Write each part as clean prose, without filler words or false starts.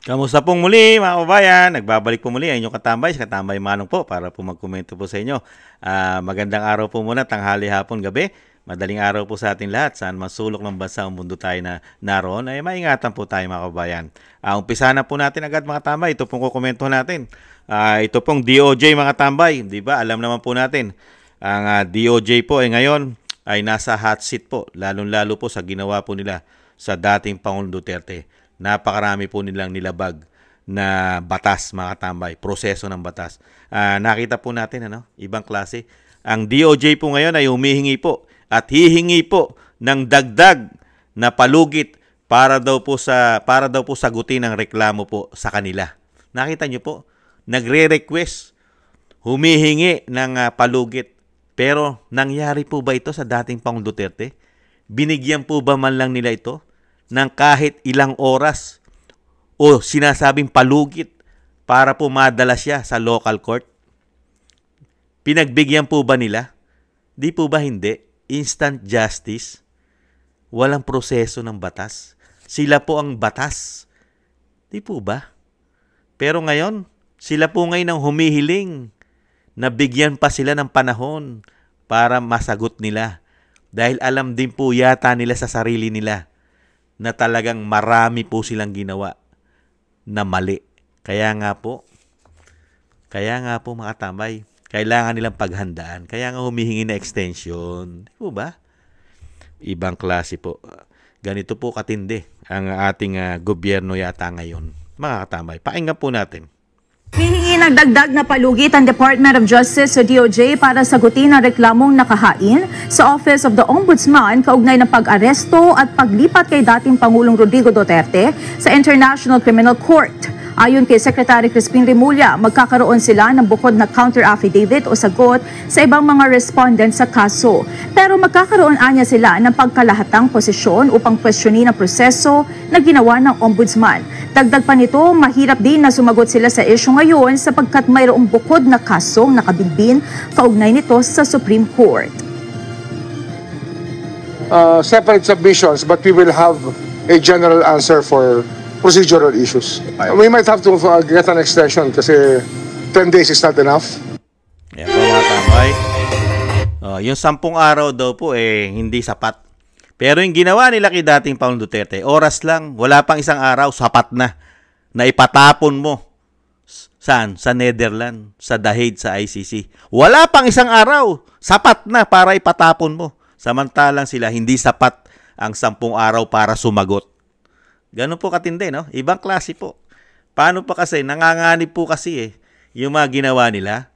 Kamusta pong muli mga kababayan? Nagbabalik po muli ang inyong katambay, si Katambay Manong po para po magkomento po sa inyo. Magandang araw po muna, tanghali, hapon, gabi. Madaling araw po sa ating lahat. Saan man sulok ng bansa o mundo tayo na naroon, ay maingatan po tayo mga kababayan. Umpisa na po natin agad mga tambay. Ito pong kukomento natin. Ito pong DOJ mga tambay. Di ba? Alam naman po natin. Ang DOJ po ay ngayon ay nasa hot seat po. Lalong-lalo po sa ginawa po nila sa dating Pangulong Duterte. Napakarami po nilang nilabag na batas mga katambay, proseso ng batas. Nakita po natin ibang klase. Ang DOJ po ngayon ay humihingi po at hihingi po ng dagdag na palugit para daw po sagutin ang reklamo po sa kanila. Nakita niyo po, nagre-request, humihingi ng palugit. Pero nangyari po ba ito sa dating Pangulong Duterte? Binigyan po ba man lang nila ito ng kahit ilang oras o sinasabing palugit para po madala siya sa local court? Pinagbigyan po ba nila? Di po ba hindi? Instant justice? Walang proseso ng batas? Sila po ang batas? Di po ba? Pero ngayon, sila po ngayon ang humihiling na bigyan pa sila ng panahon para masagot nila. Dahil alam din po yata nila sa sarili nila na talagang marami po silang ginawa na mali. Kaya nga po mga tambay, kailangan nilang paghandaan. Kaya nga humihingi na extension. Di po ba? Ibang klase po. Ganito po katindi ang ating gobyerno yata ngayon. Mga katambay, pakinggan po natin. Hihingi ng dagdag na palugit ang Department of Justice o DOJ para sagutin ang reklamong nakahain sa Office of the Ombudsman kaugnay ng pag-aresto at paglipat kay dating Pangulong Rodrigo Duterte sa International Criminal Court. Ayon kay Secretary Crispin Remulla, magkakaroon sila ng bukod na counter-affidavit o sagot sa ibang mga respondent sa kaso. Pero magkakaroon anya sila ng pagkalahatang posisyon upang kwestiyonin ang proseso na ginawa ng Ombudsman. Dagdag pa nito, mahirap din na sumagot sila sa issue ngayon sapagkat mayroong bukod na kasong nakabilbin kaugnay nito sa Supreme Court. Separate submissions, but we will have a general answer for procedural issues. We might have to get an extension kasi 10 days is not enough. Yan po mga tambay. Yung 10 araw daw po hindi sapat. Pero yung ginawa nila kay dating Pangulong Duterte, oras lang, wala pang isang araw, sapat na ipatapon mo. Saan? Sa Netherlands, sa The Hague, sa ICC. Wala pang isang araw, sapat na para ipatapon mo. Samantalang sila, hindi sapat ang 10 araw para sumagot. Ganun po katindi, no? Ibang klase po. Paano pa kasi? Nanganganib po kasi yung mga ginawa nila.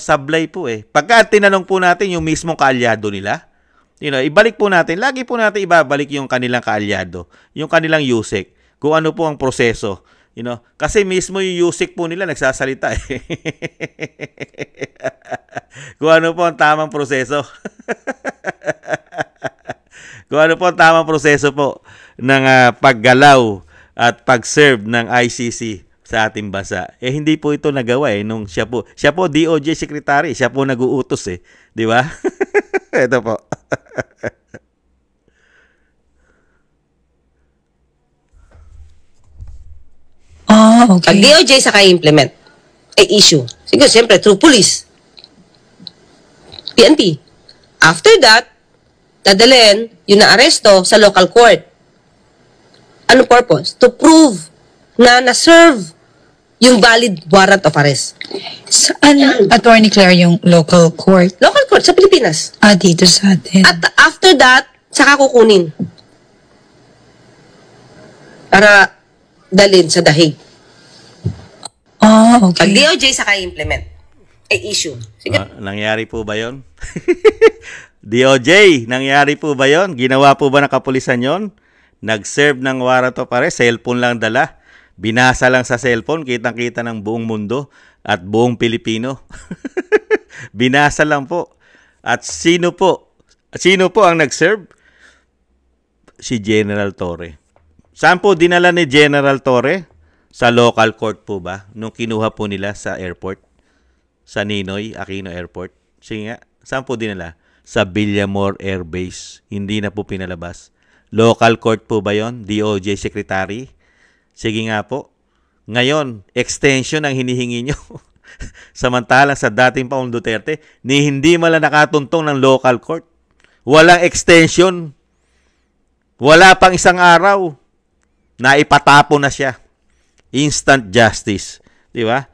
Sablay po Pagka tinanong po natin yung mismong kaalyado nila, ibalik po natin, lagi po natin ibabalik yung kanilang kaalyado, yung kanilang USEC, kung ano po ang proseso. Kasi mismo yung USEC po nila nagsasalita kung ano po ang tamang proseso. Kung ano po ang tamang proseso po ng paggalaw at pag-serve ng ICC sa ating bansa. Hindi po ito nagawa nung siya po DOJ Secretary, siya po nag-uutos di ba? Ito po. Okay. Pag DOJ saka implement issue. Siguro, siyempre, through police. PNP. After that, dadalhin yung na-aresto sa local court. Ano purpose? To prove na na-serve yung valid warrant of arrest. Saan, Attorney Claire, yung local court? Local court sa Pilipinas. Dito sa atin. At after that, saka kukunin. Para dalhin sa The Hague. Okay. Pag DOJ saka implement issue. Sige. Nangyari po ba yon? DOJ, nangyari po ba yon? Ginawa po ba ng kapulisan yon? Nag-serve ng warrant of arrest, cellphone lang dala. Binasa lang sa cellphone, kitang-kita ng buong mundo at buong Pilipino. Binasa lang po. At sino po ang nag-serve? Si General Torre. Saan po dinala ni General Torre? Sa local court po ba? Nung kinuha po nila sa airport? Sa Ninoy Aquino Airport? Sige nga, saan po dinala? Sa Villamor Air Base. Hindi na po pinalabas. Local court po ba yon? DOJ Secretary? Sige nga po. Ngayon, extension ang hinihingi nyo. Samantalang sa dating Pangulong Duterte, ni hindi mala nakatuntong ng local court. Walang extension. Wala pang isang araw. Naipatapo na siya. Instant justice. Di ba?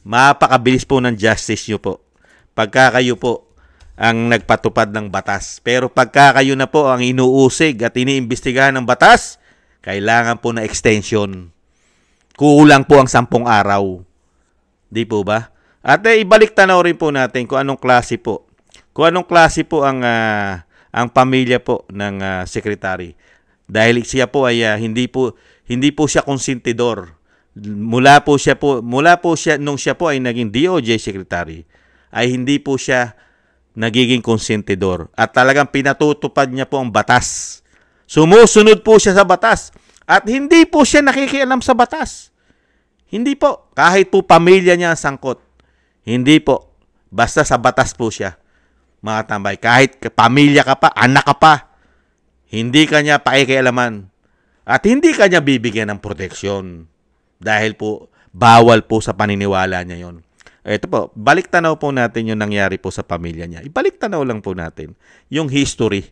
Mapakabilis po ng justice nyo po. Pagka kayo po ang nagpatupad ng batas. Pero pagka kayo na po ang inuusig at iniimbestigahan ng batas, kailangan po na extension. Kulang po ang 10 araw. Di po ba? At ibalik tanaw rin po natin kung anong klase po. Kung anong klase po ang pamilya po ng sekretary. Dahil siya po ay hindi po siya konsentidor. Mula po siya nung siya po ay naging DOJ secretary, ay hindi po siya nagiging konsentidor. At talagang pinatutupad niya po ang batas. Sumusunod po siya sa batas. At hindi po siya nakikialam sa batas. Hindi po. Kahit po pamilya niya ang sangkot. Hindi po. Basta sa batas po siya. Mga tambay. Kahit pamilya ka pa, anak ka pa, hindi ka niya pakikialaman. At hindi ka niya bibigyan ng proteksyon. Dahil po, bawal po sa paniniwala niya yon. Ito po, balik tanaw po natin yung nangyari po sa pamilya niya. Ibalik tanaw lang po natin yung history.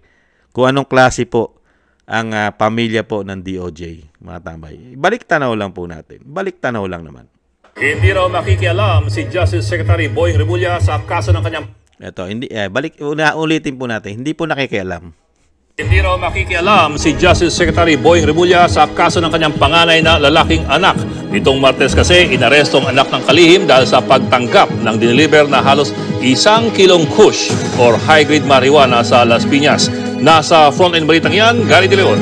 Kung anong klase po ang pamilya po ng DOJ, mga tambay. Balik tanaw lang po natin. Balik tanaw lang naman. Hindi raw makikialam si Justice Secretary Boying Remulla sa kaso ng kanyang... Ito, ulitin po natin. Hindi po nakikialam. Hindi raw makikialam si Justice Secretary Boying Remulla sa kaso ng kanyang panganay na lalaking anak. Nitong Martes kasi, inaresto ang anak ng kalihim dahil sa pagtanggap ng diniliber na halos 1 kilong kush or high-grade marijuana sa Las Piñas. Nasa front-end balitang yan, Gary De Leon.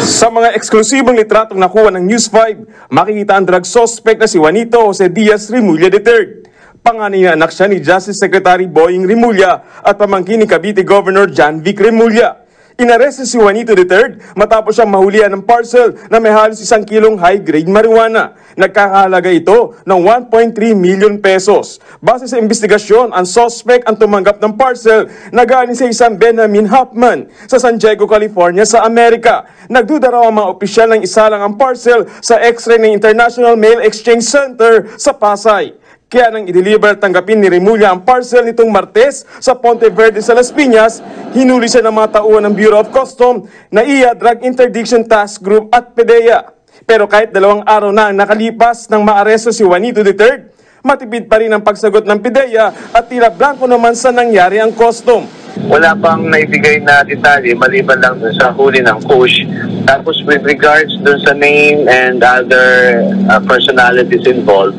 Sa mga eksklusibong litratong nakuha ng News 5, makikita ang drug suspect na si Juanito Jose Diaz Remulla III. Panganay na anak siya ni Justice Secretary Boying Remulla at pamangkin ni Cavite Governor John Vic Remulla. Inaresto si Juanito III matapos siyang mahulihan ng parcel na may halos 1 kilong high-grade marijuana. Nagkakahalaga ito ng 1.3 million pesos. Base sa investigasyon, ang suspect ang tumanggap ng parcel na galing sa isang Benjamin Huffman sa San Diego, California sa Amerika. Nagduda raw ang mga opisyal ng isa lang ang parcel sa X-ray ng International Mail Exchange Center sa Pasay. Kaya nang i-deliver at tanggapin ni Remulla ang parcel nitong Martes sa Ponte Verde sa Las Piñas, hinuli siya ng mga tauhan ng Bureau of Customs, NAIA, Drug Interdiction Task Group at PDEA. Pero kahit 2 araw na ang nakalipas nang maaresto si Juanito III, matipid pa rin ang pagsagot ng PDEA at tila blanco naman sa nangyari ang custom. Wala pang naibigay na detalye maliban lang dun sa huli ng kush. Tapos with regards dun sa name and other personalities involved,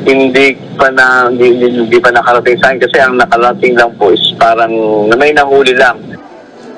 hindi pa nakarating sa akin kasi ang nakarating lang po is parang may nahuli lang.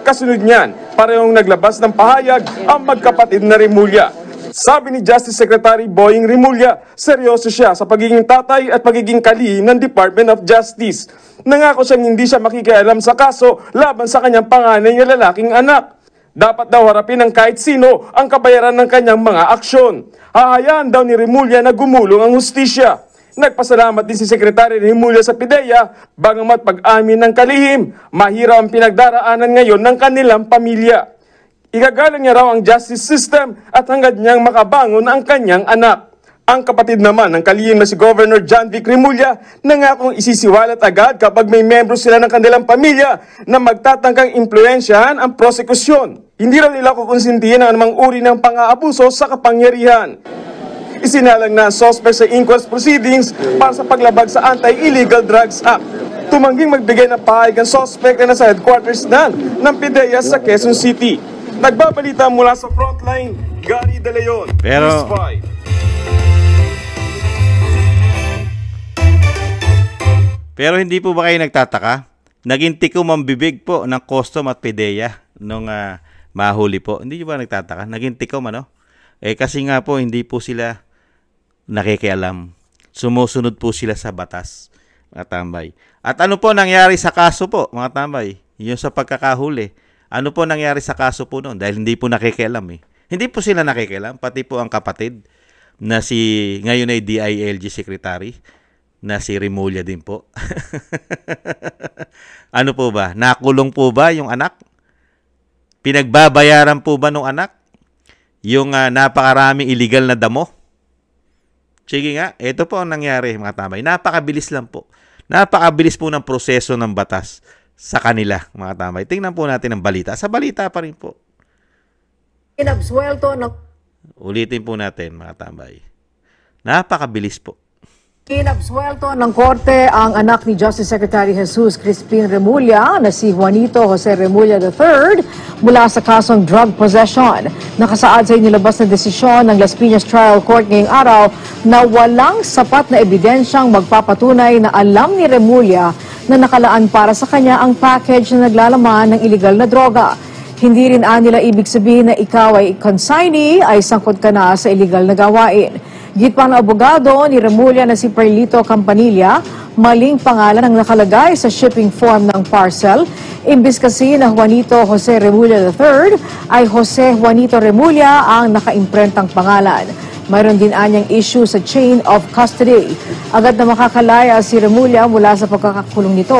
Kasunod niyan, parehong naglabas ng pahayag ang magkapatid na Remulla. Sabi ni Justice Secretary Boying Remulla, seryoso siya sa pagiging tatay at pagiging kalihim ng Department of Justice. Nangako siyang hindi siya makikialam sa kaso laban sa kanyang panganay na lalaking anak. Dapat daw harapin ng kahit sino ang kabayaran ng kanyang mga aksyon. Hahayaan daw ni Remulla na gumulong ang hustisya. Nagpasalamat din si Secretary Remulla sa PDEA, bagamat pag-amin ng kalihim, mahirap ang pinagdaraanan ngayon ng kanilang pamilya. Igagalang niya raw ang justice system at hangad niyang makabangon ang kanyang anak. Ang kapatid naman ng kalihim na si Governor John Vic Remulla nangakong isisiwalat agad kapag may membro sila ng kanilang pamilya na magtatangkang impluensyahan ang prosekusyon. Hindi raw nila kukonsintihin ang anumang uri ng pang-aabuso sa kapangyarihan. Isinalang na ang suspect sa inquest proceedings para sa paglabag sa Anti-Illegal Drugs Act. Tumangging magbigay ng pahayag ang suspect na nasa headquarters ng PDEA sa Quezon City. Nagbabalita mula sa frontline, Gary De Leon. Pero hindi po ba kayo nagtataka? Naging tikom ang bibig po ng custom at PDEA nung mahuli po. Hindi ba nagtataka? Naging tikom ano? Kasi nga po hindi po sila nakikialam. Sumusunod po sila sa batas, mga tambay. At ano po nangyari sa kaso po, mga tambay? Yung sa pagkakahuli. Ano po nangyari sa kaso po noon? Dahil hindi po nakikialam eh. Hindi po sila nakikialam, pati po ang kapatid na ngayon ay DILG Secretary, na si Remulla din po. Ano po ba? Nakulong po ba yung anak? Pinagbabayaran po ba ng anak? Yung napakaraming illegal na damo Sige nga, ito po ang nangyari mga tambay. Napakabilis lang po. Napakabilis po ng proseso ng batas sa kanila mga tambay. Tingnan po natin ang balita. Sa balita pa rin po. Inabsuelto ng... Ulitin po natin mga tambay. Napakabilis po. Inabsuelto ng korte ang anak ni Justice Secretary Jesus Crispin Remulla na si Juanito Jose Remulla III mula sa kasong drug possession. Nakasaad sa inilabas na desisyon ng Las Piñas Trial Court ngayong araw na walang sapat na ebidensyang magpapatunay na alam ni Remulla na nakalaan para sa kanya ang package na naglalaman ng iligal na droga. Hindi rin nila ibig sabihin na ikaw ay consignee ay sangkot ka na sa iligal na gawain. Git pa ng abogado ni Remulla na si Perlito Campanilla, maling pangalan ang nakalagay sa shipping form ng parcel. Imbis kasi na Juanito Jose Remulla III ay Jose Juanito Remulla ang nakaimprentang pangalan. Mayroon din anyang issue sa chain of custody. Agad na makakalaya si Remulla mula sa pagkakakulong nito.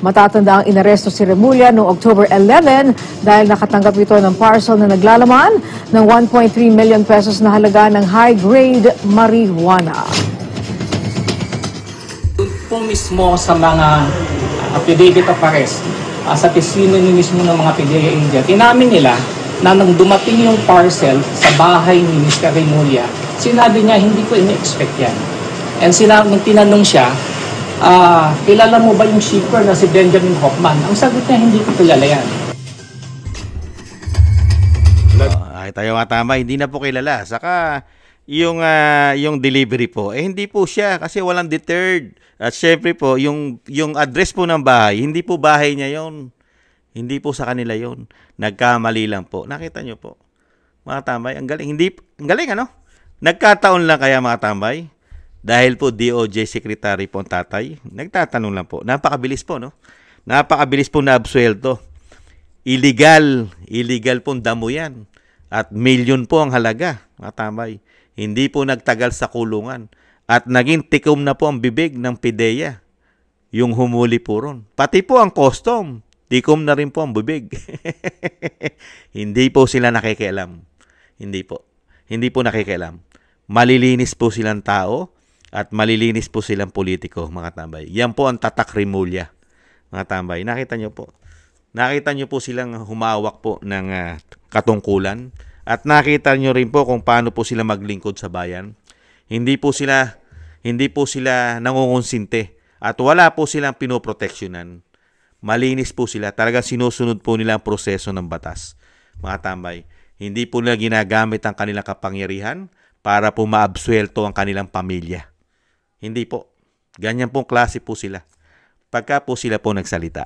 Matatanda ang inaresto si Remulla noong October 11 dahil nakatanggap ito ng parcel na naglalaman ng 1.3 million pesos na halaga ng high-grade marijuana. Doon po mismo sa mga affidavit of arrest, sa testimony mismo ng mga PDEA agent, inamin nila na nang dumating yung parcel sa bahay ni Mr. Remulla, sinabi niya, hindi ko ini-expect yan. And nung tinanong siya, kilala mo ba yung shipper na si Benjamin Hoffman? Ang sagot niya, hindi ko kilala yan. Ay, tayo nga tama, hindi na po kilala. Saka, yung delivery po, hindi po siya kasi walang deterred. At syempre po, yung address po ng bahay, hindi po bahay niya yon. Hindi po sa kanila yon. Nagkamali lang po. Nakita nyo po. Mga tambay, ang galing. Ang galing ano? Nagkataon lang kaya mga tambay. Dahil po DOJ Secretary po ang tatay. Nagtatanong lang po. Napakabilis po, no? Napakabilis po na absuelto. Illegal pong damo yan. At milyon po ang halaga, mga tambay. Hindi po nagtagal sa kulungan. At naging tikom na po ang bibig ng PDEA. Yung humuli po ron. Pati po ang custom. Tikom na rin po ang bibig. Hindi po sila nakikialam. Hindi po nakikialam. Malilinis po silang tao at malilinis po silang politiko, mga tambay. Yan po ang tatak Remulla, mga tambay. Nakita nyo po. Nakita nyo po silang humawak po ng katungkulan at nakita nyo rin po kung paano po sila maglingkod sa bayan. Hindi po sila nangungonsinte at wala po silang pinoproteksyonan. Malinis po sila. Talagang sinusunod po nila ang proseso ng batas. Mga tambay, hindi po nila ginagamit ang kanilang kapangyarihan para po maabsuelto ang kanilang pamilya. Hindi po. Ganyan pong klase po sila. Pagka po sila po nagsalita.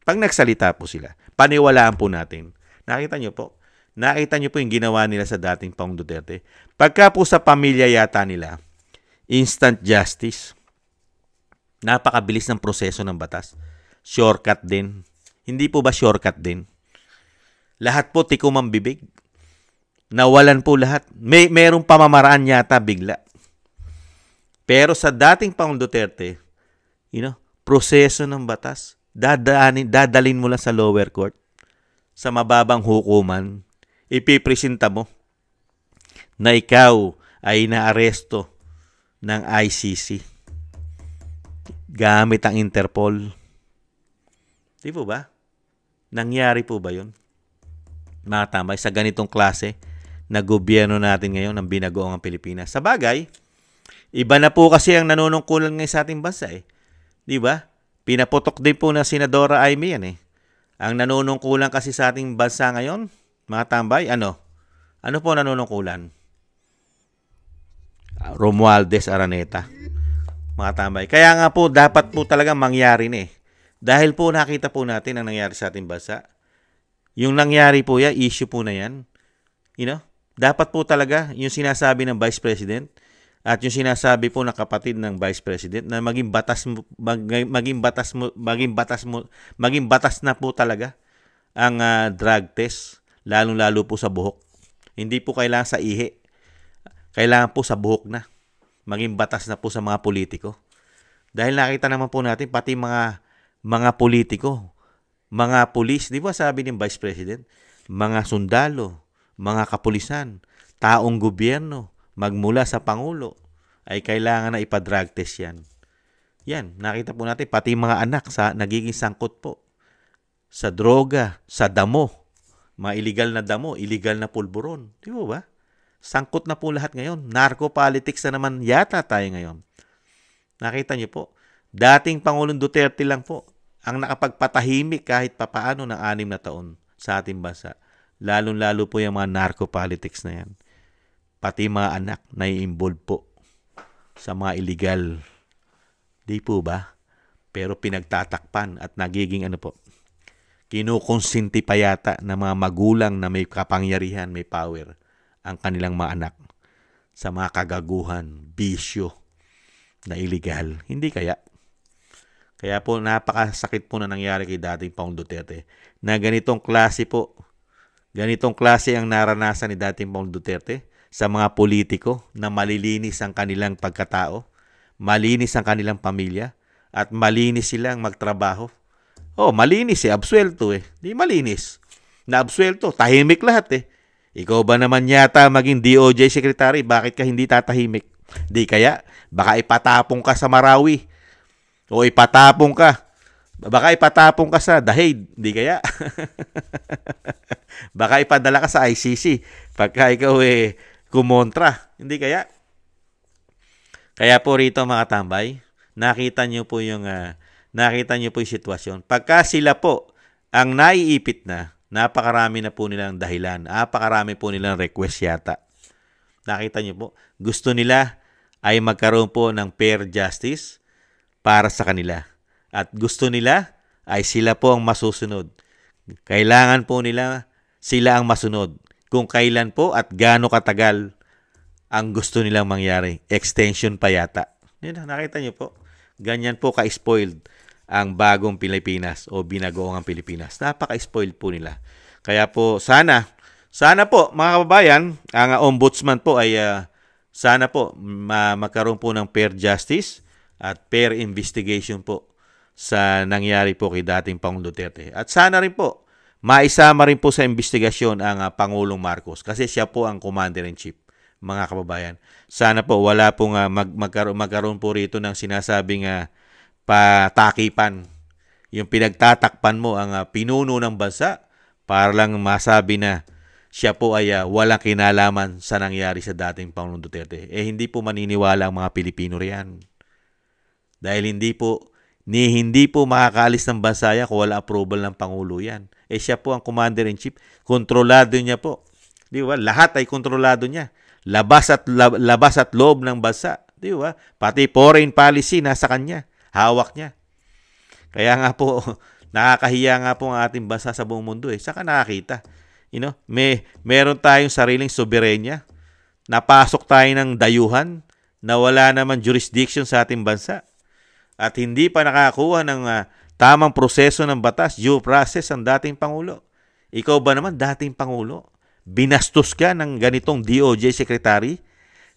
Pag nagsalita po sila, paniwalaan po natin. Nakita nyo po? Nakita nyo po yung ginawa nila sa dating Pangulong Duterte. Pagka po sa pamilya yata nila, instant justice. Napakabilis ng proseso ng batas. Shortcut din. Hindi po ba shortcut din? Lahat po tikom ang bibig. Nawalan po lahat. Merong pamamaraan yata bigla. Pero sa dating Pangulong Duterte, proseso ng batas, dadalin mo lang sa lower court, sa mababang hukuman, ipipresenta mo na ikaw ay naaresto ng ICC gamit ang Interpol. Di po ba? Nangyari po ba yun? Mga tambay, sa ganitong klase na gobyerno natin ngayon ng binagoong Pilipinas. Sa bagay, iba na po kasi ang nanunungkulan ngayon sa ating bansa eh. Di ba? Pinaputok din po na Senadora Amy yan eh. Ang nanunungkulan kasi sa ating bansa ngayon, mga tambay, ano? Ano po nanunungkulan? Romualdez Araneta. Mga tambay. Kaya nga po, dapat po talaga mangyari na eh. Dahil po nakita po natin ang nangyari sa ating bansa. Yung nangyari po yan, issue po na yan. Dapat po talaga yung sinasabi ng Vice President at yung sinasabi po ng kapatid ng Vice President na maging batas na po talaga ang drug test, lalong-lalo po sa buhok. Hindi po kailangan sa ihi. Kailangan po sa buhok na. Maging batas na po sa mga politiko. Dahil nakita naman po natin pati mga politiko, mga pulis, di ba sabi ng Vice President, mga sundalo, mga kapulisan, taong gobyerno, magmula sa Pangulo ay kailangan na ipa-drug test yan. Yan, nakita po natin, pati mga anak nagiging sangkot po sa droga, sa damo, mga illegal na damo, illegal na pulburon. Di ba? Sangkot na po lahat ngayon. Narco-politics na naman yata tayo ngayon. Nakita niyo po, dating Pangulong Duterte lang po ang nakapagpatahimik kahit papaano ng 6 na taon sa ating bansa. Lalong-lalo po yung mga narco-politics na yan. Pati mga anak na i-involve po sa mga illegal. Di po ba? Pero pinagtatakpan at nagiging kinukonsinti pa yata ng mga magulang na may kapangyarihan, may power ang kanilang mga anak sa mga kagaguhan, bisyo na illegal. Hindi kaya? Kaya po napakasakit po na nangyari kay dating Pangulong Duterte na ganitong klase ang naranasan ni dating Pangulong Duterte sa mga politiko na malilinis ang kanilang pagkatao, malinis ang kanilang pamilya, at malinis silang magtrabaho. Malinis absuelto Di malinis. Na-absuelto, tahimik lahat Ikaw ba naman yata maging DOJ Secretary, bakit ka hindi tatahimik? Di kaya, baka ipatapong ka sa Marawi. O baka ipatapong ka sa Dahig. Di kaya? Baka ipadala ka sa ICC pagka ikaw kumontra. Hindi kaya? Kaya po rito mga tambay, nakita niyo po yung sitwasyon. Pagka sila po ang naiipit na, napakarami na po nilang dahilan. Napakarami po nilang request yata. Nakita niyo po, gusto nila ay magkaroon po ng fair justice para sa kanila. At gusto nila ay sila po ang masusunod. Kailangan po nila sila ang masunod. Kung kailan po at gaano katagal ang gusto nilang mangyari. Extension pa yata. Nakita niyo po, ganyan po ka-spoiled ang bagong Pilipinas o binagoong Pilipinas. Napaka-spoiled po nila. Kaya po sana po mga kababayan, ang ombudsman po ay sana po magkaroon po ng fair justice at fair investigation po sa nangyari po kay dating Pangulong Duterte. At sana rin po maisama rin po sa investigasyon ang Pangulong Marcos kasi siya po ang Commander-in-Chief, mga kababayan. Sana po wala pong magkaroon po rito ng sinasabing patakipan. Yung pinagtatakpan mo ang pinuno ng bansa para lang masabi na siya po ay walang kinalaman sa nangyari sa dating Pangulong Duterte. Hindi po maniniwala ang mga Pilipino riyan. Dahil hindi po makakaalis ng bansa yan kung wala approval ng Pangulo yan. Siya po ang Commander-in-Chief. Kontrolado niya po. Di ba? Lahat ay kontrolado niya. Labas at loob ng bansa. Di ba? Pati foreign policy nasa kanya. Hawak niya. Kaya nga po, nakakahiya nga po ang ating bansa sa buong mundo. Saka nakakita. Meron tayong sariling soberenya. Napasok tayo ng dayuhan na wala naman jurisdiction sa ating bansa. At hindi pa nakakuha ng tamang proseso ng batas, due process ang dating Pangulo. Ikaw ba naman dating Pangulo? Binastos ka ng ganitong DOJ Secretary?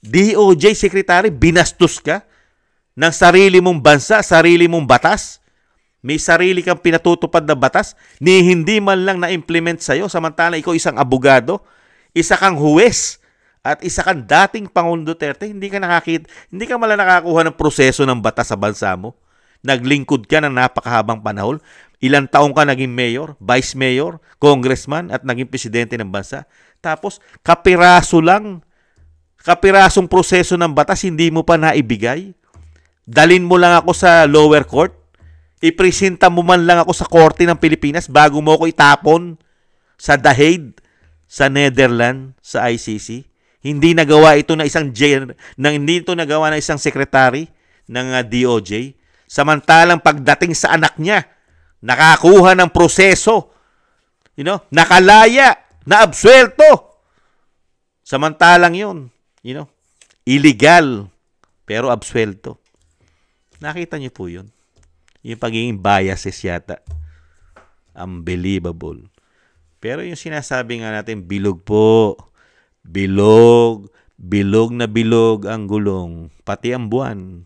DOJ Secretary, binastos ka ng sarili mong bansa, sarili mong batas? May sarili kang pinatutupad na batas, hindi man lang na-implement sa'yo, samantala ikaw isang abogado, isa kang huwes, at isa kang dating Pangulong Duterte, hindi ka mala nakakuha ng proseso ng batas sa bansa mo. Naglingkod ka ng napakahabang panahon. Ilang taong ka naging mayor, vice mayor, congressman, at naging presidente ng bansa. Tapos, kapirasong proseso ng batas, hindi mo pa naibigay. Dalin mo lang ako sa lower court. Ipresenta mo man lang ako sa korte ng Pilipinas bago mo ako itapon sa The Hague, sa Netherlands, sa ICC. Hindi nagawa ito ng isang secretary ng DOJ. Samantalang pagdating sa anak niya, nakakuha ng proseso, nakalaya, naabsuelto. Samantalang yun, illegal, pero absuelto. Nakita niyo po yun? Yung pagiging biases yata. Unbelievable. Pero yung sinasabi nga natin, bilog po. Bilog na bilog ang gulong. Pati ang buwan.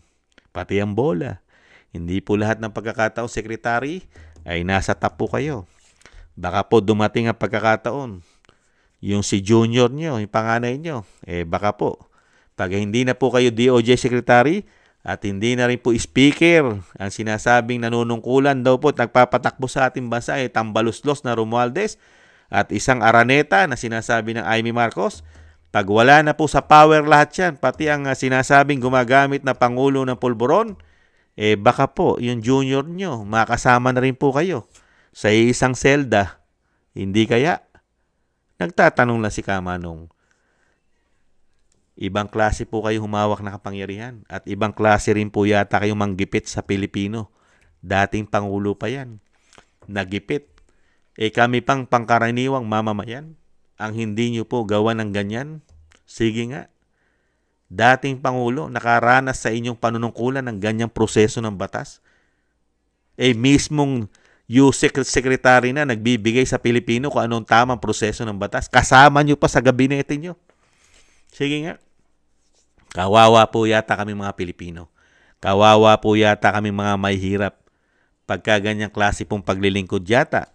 Pati ang bola. Hindi po lahat ng pagkakataon, Secretary, ay nasa top po kayo. Baka po dumating ang pagkakataon. Yung si junior nyo, yung panganay nyo, baka po Pag hindi na po kayo DOJ Secretary at hindi na rin po speaker, ang sinasabing nanunungkulan daw po at nagpapatakbo sa ating bansa ay tambaluslos na Romualdez at isang Araneta na sinasabi ng Amy Marcos, pag wala na po sa power lahat yan, pati ang sinasabing gumagamit na Pangulo ng pulburon, baka po yung junior nyo, makasama na rin po kayo sa isang selda. Hindi kaya? Nagtatanong lang si Kamanong. Ibang klase po kayo humawak na kapangyarihan at ibang klase rin po yata kayong manggipit sa Pilipino. Dating Pangulo pa yan. Nagipit. Kami pang pangkaraniwang mamamayan. Ang hindi nyo po gawa ng ganyan. Sige nga. Dating Pangulo, nakaranas sa inyong panunungkulan ng ganyang proseso ng batas. Mismong Secretary na nagbibigay sa Pilipino kung anong tamang proseso ng batas. Kasama nyo pa sa gabinete nyo. Sige nga. Kawawa po yata kami mga Pilipino. Kawawa po yata kami mga mahihirap. Pagka ganyang klase pong paglilingkod yata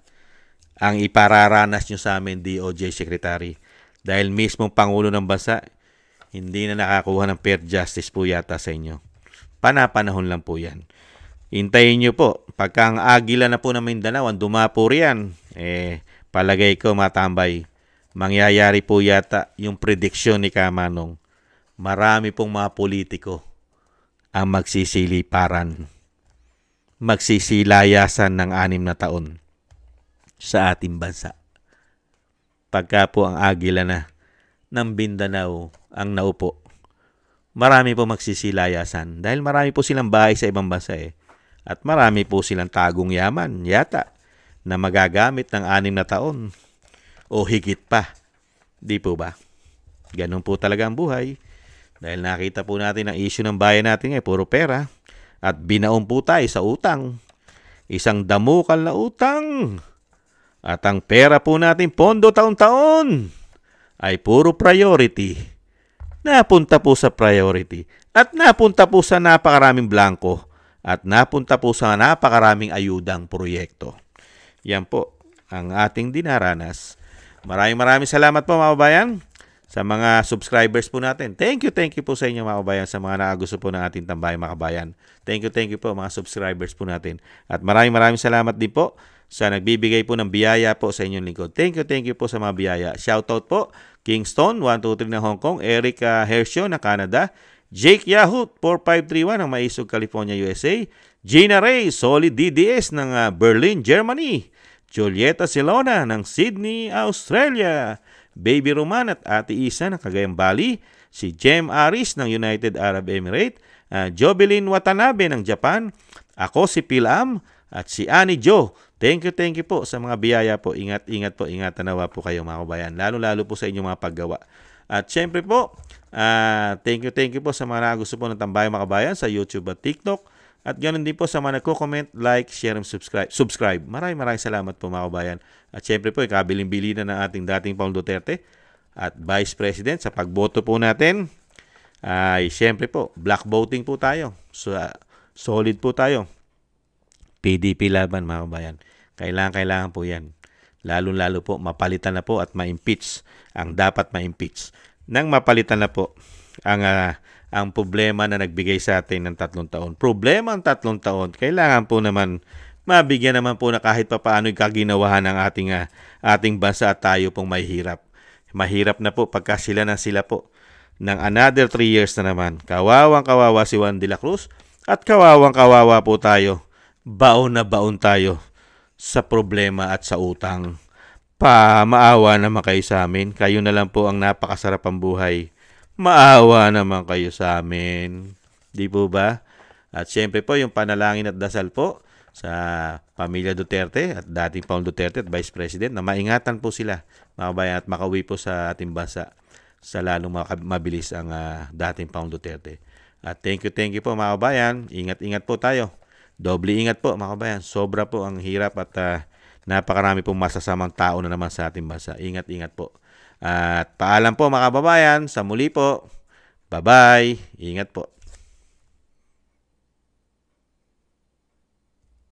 ang ipararanas nyo sa amin, DOJ Secretary. Dahil mismong Pangulo ng bansa, hindi na nakakuha ng fair justice po yata sa inyo. Panapanahon lang po yan. Hintayin nyo po. Pagka ang agila na po ng Mindanao, ang dumapo riyan, palagay ko matambay. Mangyayari po yata yung prediksyon ni Kamanong. Marami pong mga politiko ang magsisiliparan. Magsisilayasan ng 6 na taon sa ating bansa. Pagka po ang agila na ng Mindanao ang naupo, marami po magsisilayasan dahil marami po silang bahay sa ibang bansa at marami po silang tagong yaman yata na magagamit ng 6 na taon o higit pa. Di po ba? Ganun po talaga ang buhay. Dahil nakita po natin ang issue ng bayan natin puro pera at binaon po tayo sa utang. Isang damukal na utang. At ang pera po natin, pondo taon-taon, ay puro priority. Napunta po sa priority. At napunta po sa napakaraming blanco. At napunta po sa napakaraming ayudang proyekto. Yan po ang ating dinaranas. Maraming salamat po mga kabayan sa mga subscribers po natin. Thank you po sa inyo mga kabayan sa mga nakagusto po ng ating tambayang mga kabayan. Thank you po mga subscribers po natin. At maraming salamat din po sa nagbibigay po ng biyaya po sa inyong lingkod. Thank you po sa mga biyaya. Shoutout po, Kingston, 123 ng Hong Kong, Eric Hershio ng Canada, Jake Yahoo, 4531 ng Maisog, California, USA, Gina Ray, Solid DDS ng Berlin, Germany, Julieta Silona ng Sydney, Australia, Baby Roman at Ate Isa ng Cagayan Valley, si Jem Aris ng United Arab Emirates, Jobelin Watanabe ng Japan, ako si Pilam at si Annie Jo. Thank you po sa mga biyaya po. Ingat po, ingatan nawa po kayo mga kabayan. Lalo po sa inyong mga paggawa. At syempre po, thank you po sa mga gusto po ng tambayang mga kabayan sa YouTube at TikTok. At ganoon din po sa mga nagko-comment, like, share, and subscribe. Maraming salamat po mga kabayan. At syempre po, ikabiling-bilina ng ating dating Pangulong Duterte at Vice President sa pagboto po natin. Ay syempre po, black voting po tayo. So, solid po tayo. PDP laban mga kabayan. Kailangan po yan. Lalo po, mapalitan na po at ma-impeach ang dapat ma-impeach. Nang mapalitan na po ang problema na nagbigay sa atin ng 3 taon. Problema ang 3 taon. Kailangan po naman mabigyan naman po na kahit pa paano yung kaginawahan ng ating bansa at tayo pong mahirap. Mahirap na po pagka sila po ng another 3 years na naman. Kawawang-kawawa si Juan de la Cruz at kawawang-kawawa po tayo. Baon na baon tayo sa problema at sa utang. Maawa naman kayo sa amin. Kayo na lang po ang napakasarap ang buhay. Maawa naman kayo sa amin. Di po ba? At syempre po yung panalangin at dasal po sa pamilya Duterte at dating Pangulong Duterte at Vice President na maingatan po sila mga kabayan at makauwi po sa ating bansa sa lalong mabilis ang dating Pangulong Duterte. At thank you po mga kabayan. Ingat po tayo. Doble ingat po mga kabayan. Sobra po ang hirap at napakarami pong masasamang tao na naman sa ating bansa. Ingat po. At paalam po mga kababayan. Sa muli po. Bye-bye. Ingat po.